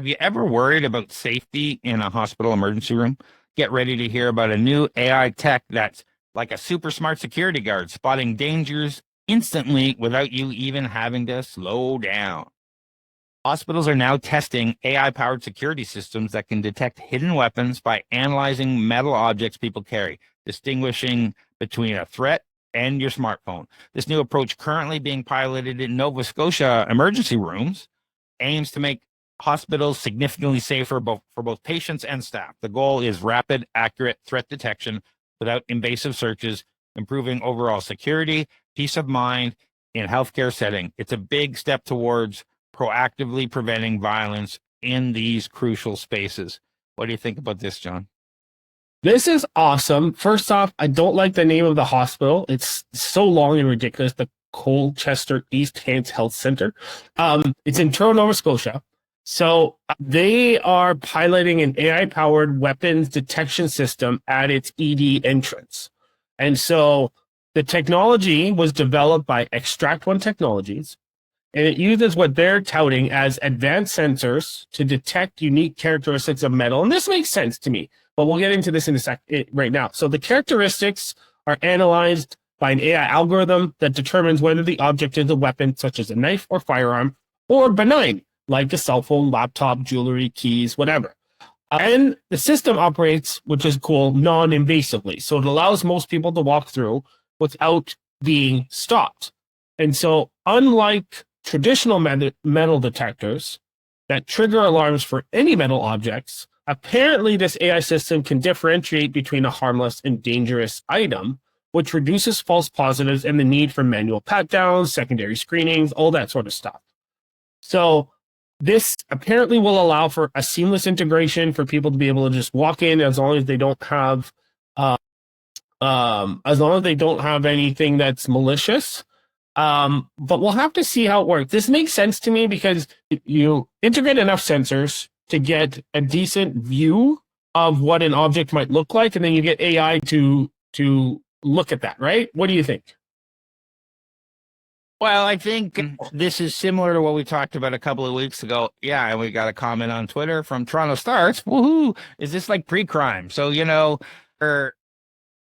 Have you ever worried about safety in a hospital emergency room? Get ready to hear about a new AI tech that's like a super smart security guard, spotting dangers instantly without you even having to slow down. Hospitals are now testing AI-powered security systems that can detect hidden weapons by analyzing metal objects people carry, distinguishing between a threat and your smartphone. This new approach, currently being piloted in Nova Scotia emergency rooms, aims to make hospitals significantly safer for both patients and staff. The goal is rapid, accurate threat detection without invasive searches, improving overall security, peace of mind in healthcare setting. It's a big step towards proactively preventing violence in these crucial spaces. What do you think about this, John? This is awesome. First off, I don't like the name of the hospital. It's so long and ridiculous. The Colchester East Hants Health Center. It's in Toronto, Nova Scotia. So they are piloting an AI-powered weapons detection system at its ED entrance. And so the technology was developed by Extract One Technologies, and it uses what they're touting as advanced sensors to detect unique characteristics of metal. And this makes sense to me, but we'll get into this in a sec right now. So the characteristics are analyzed by an AI algorithm that determines whether the object is a weapon, such as a knife or firearm, or benign, like a cell phone, laptop, jewelry, keys, whatever. And the system operates, which is cool, non-invasively. So it allows most people to walk through without being stopped. And so unlike traditional metal detectors that trigger alarms for any metal objects, apparently this AI system can differentiate between a harmless and dangerous item, which reduces false positives and the need for manual pat-downs, secondary screenings, all that sort of stuff. So this apparently will allow for a seamless integration for people to be able to just walk in as long as they don't have anything that's malicious. But we'll have to see how it works. This makes sense to me because you integrate enough sensors to get a decent view of what an object might look like, and then you get AI to look at that, right? What do you think? Well, I think this is similar to what we talked about a couple of weeks ago. Yeah, and we got a comment on Twitter from Toronto Stars. Woohoo! Is this like pre-crime? So,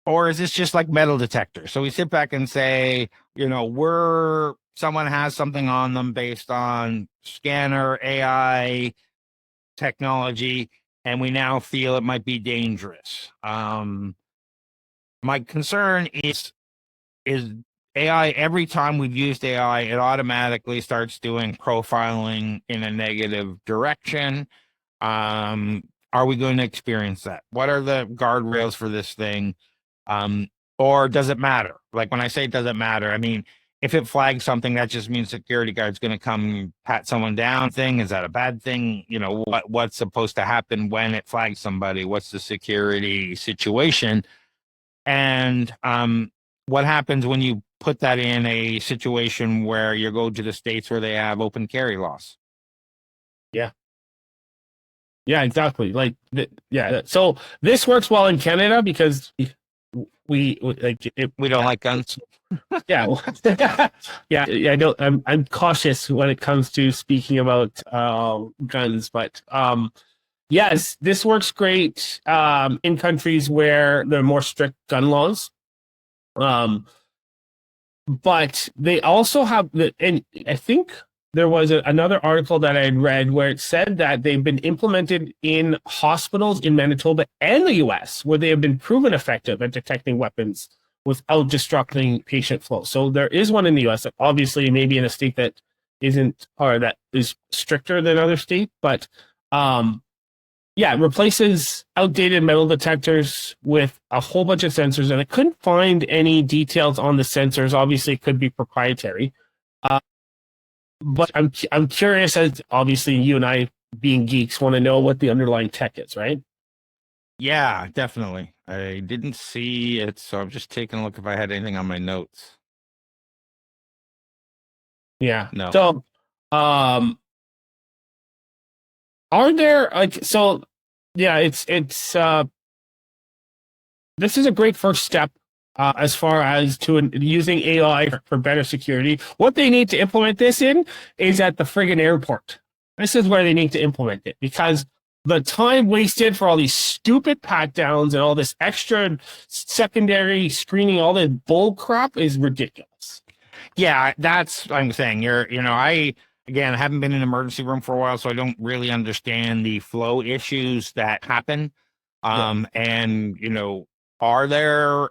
or is this just like metal detector? So we sit back and say, someone has something on them based on scanner AI technology, and we now feel it might be dangerous. My concern is AI, every time we've used AI, it automatically starts doing profiling in a negative direction. Are we going to experience that? What are the guardrails for this thing? Or does it matter? Like when I say does it matter, I mean, if it flags something, that just means security guard's going to come pat someone down thing. Is that a bad thing? What's supposed to happen when it flags somebody? What's the security situation? And what happens when you put that in a situation where you go to the states where they have open carry laws? Yeah, exactly. So this works well in Canada because we don't like guns. Yeah, yeah. I don't. I'm cautious when it comes to speaking about guns, but yes, this works great in countries where there are more strict gun laws. But they also have and I think there was another article that I had read where it said that they've been implemented in hospitals in Manitoba and the US, where they have been proven effective at detecting weapons without disrupting patient flow. So there is one in the US, obviously maybe in a state that isn't, or that is stricter than other states, but it replaces outdated metal detectors with a whole bunch of sensors, and I couldn't find any details on the sensors. Obviously, it could be proprietary. But I'm curious, as obviously you and I, being geeks, want to know what the underlying tech is, right? Yeah, definitely. I didn't see it, so I'm just taking a look if I had anything on my notes. Yeah. No. So, are there it's this is a great first step as far as using AI for better security. What they need to implement this in is at the friggin' airport. this is where they need to implement it, because the time wasted for all these stupid pat downs and all this extra secondary screening, all this bull crap is ridiculous. Yeah, that's what I'm saying. I again haven't been in an emergency room for a while, so I don't really understand the flow issues that happen. And are there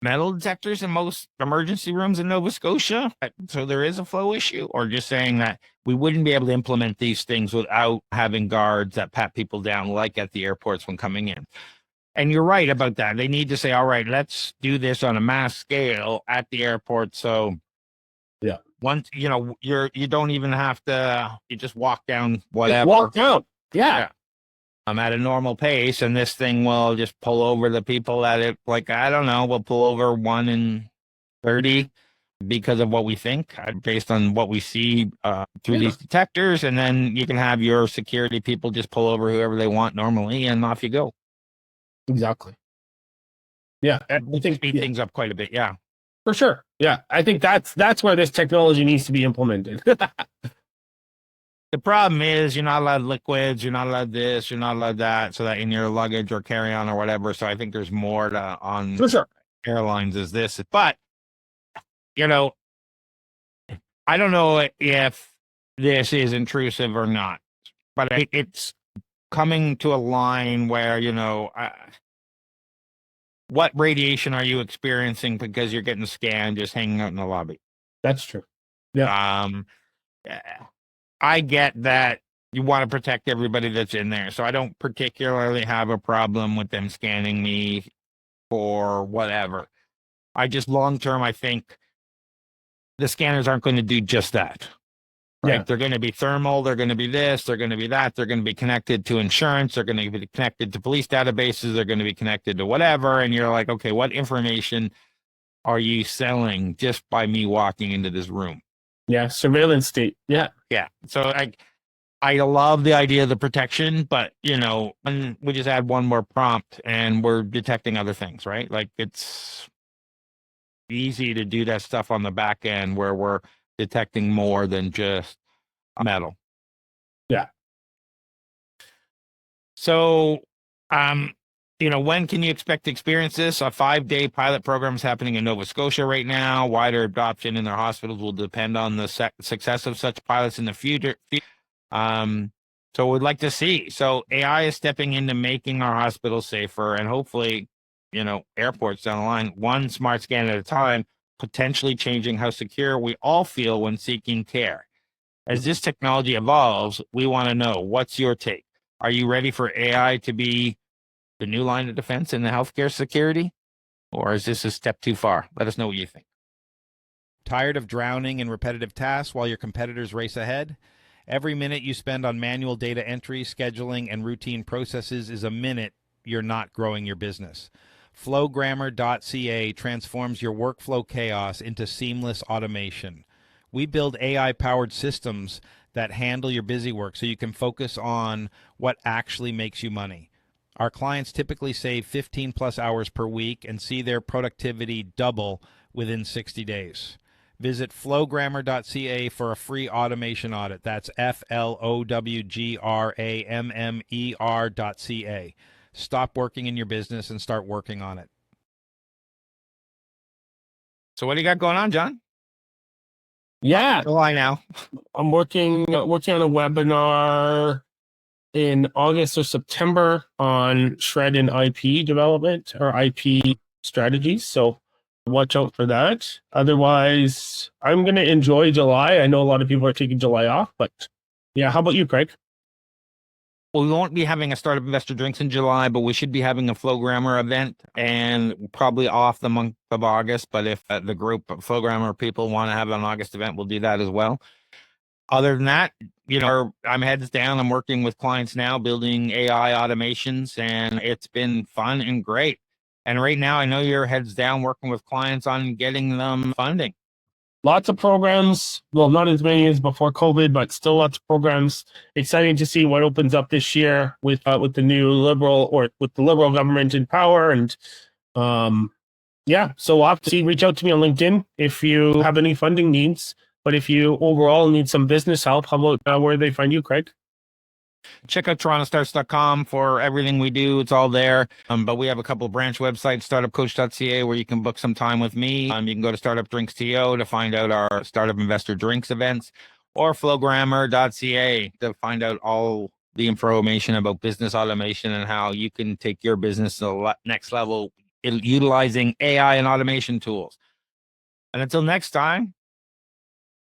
metal detectors in most emergency rooms in Nova Scotia? So there is a flow issue, or just saying that we wouldn't be able to implement these things without having guards that pat people down, like at the airports when coming in. And you're right about that. They need to say, all right, let's do this on a mass scale at the airport. So yeah, once you don't even have to, you just walk down whatever. Walk down. Yeah. I'm at a normal pace, and this thing will just pull over the people at it. Like, I don't know, we'll pull over 1 in 30 because of what we think, based on what we see through these detectors. And then you can have your security people just pull over whoever they want normally, and off you go. Exactly. Yeah, I think speed things up quite a bit. Yeah, for sure. Yeah, I think that's where this technology needs to be implemented. The problem is you're not allowed liquids, you're not allowed this, you're not allowed that, so that in your luggage or carry-on or whatever. So I think there's more on for sure. Airlines is this. But, I don't know if this is intrusive or not, but it's coming to a line where, what radiation are you experiencing because you're getting scanned just hanging out in the lobby? That's true. Yeah. I get that you want to protect everybody that's in there. So I don't particularly have a problem with them scanning me for whatever. I just long-term, I think the scanners aren't going to do just that. Right? Yeah. They're going to be thermal. They're going to be this. They're going to be that. They're going to be connected to insurance. They're going to be connected to police databases. They're going to be connected to whatever. And you're like, okay, what information are you selling just by me walking into this room? Yeah, surveillance state. Yeah. Yeah. So I love the idea of the protection, but when we just add one more prompt and we're detecting other things, right? Like, it's easy to do that stuff on the back end where we're detecting more than just metal. Yeah. So, when can you expect to experience this? A 5-day pilot program is happening in Nova Scotia right now. Wider adoption in their hospitals will depend on the success of such pilots in the future. So we'd like to see. So AI is stepping into making our hospitals safer, and hopefully, airports down the line, one smart scan at a time, potentially changing how secure we all feel when seeking care. As this technology evolves, we want to know, what's your take? Are you ready for AI to be the new line of defense in the healthcare security? Or is this a step too far? Let us know what you think. Tired of drowning in repetitive tasks while your competitors race ahead? Every minute you spend on manual data entry, scheduling, and routine processes is a minute you're not growing your business. Flowgrammer.ca transforms your workflow chaos into seamless automation. We build AI-powered systems that handle your busy work so you can focus on what actually makes you money. Our clients typically save 15 plus hours per week and see their productivity double within 60 days. Visit flowgrammer.ca for a free automation audit. That's flowgrammer.ca. Stop working in your business and start working on it. So what do you got going on, John? Yeah. July now. I'm working on a webinar in August or September on shred and IP development or IP strategies. So watch out for that. Otherwise, I'm going to enjoy July. I know a lot of people are taking July off, but yeah. How about you, Craig? Well, we won't be having a Startup Investor Drinks in July, but we should be having a Flowgrammer event, and probably off the month of August. But if the group of Flowgrammer people want to have an August event, we'll do that as well. Other than that, I'm heads down. I'm working with clients now, building AI automations, and it's been fun and great. And right now, I know you're heads down working with clients on getting them funding. Lots of programs. Well, not as many as before COVID, but still lots of programs. Exciting to see what opens up this year with the new liberal government in power. And yeah, so we'll have to see. Reach out to me on LinkedIn if you have any funding needs. But if you overall need some business help, how about where they find you, Craig? Check out torontostarts.com for everything we do. It's all there. But we have a couple of branch websites, startupcoach.ca, where you can book some time with me. You can go to Startup Drinks TO to find out our Startup Investor Drinks events, or flowgrammer.ca to find out all the information about business automation and how you can take your business to the next level utilizing AI and automation tools. And until next time,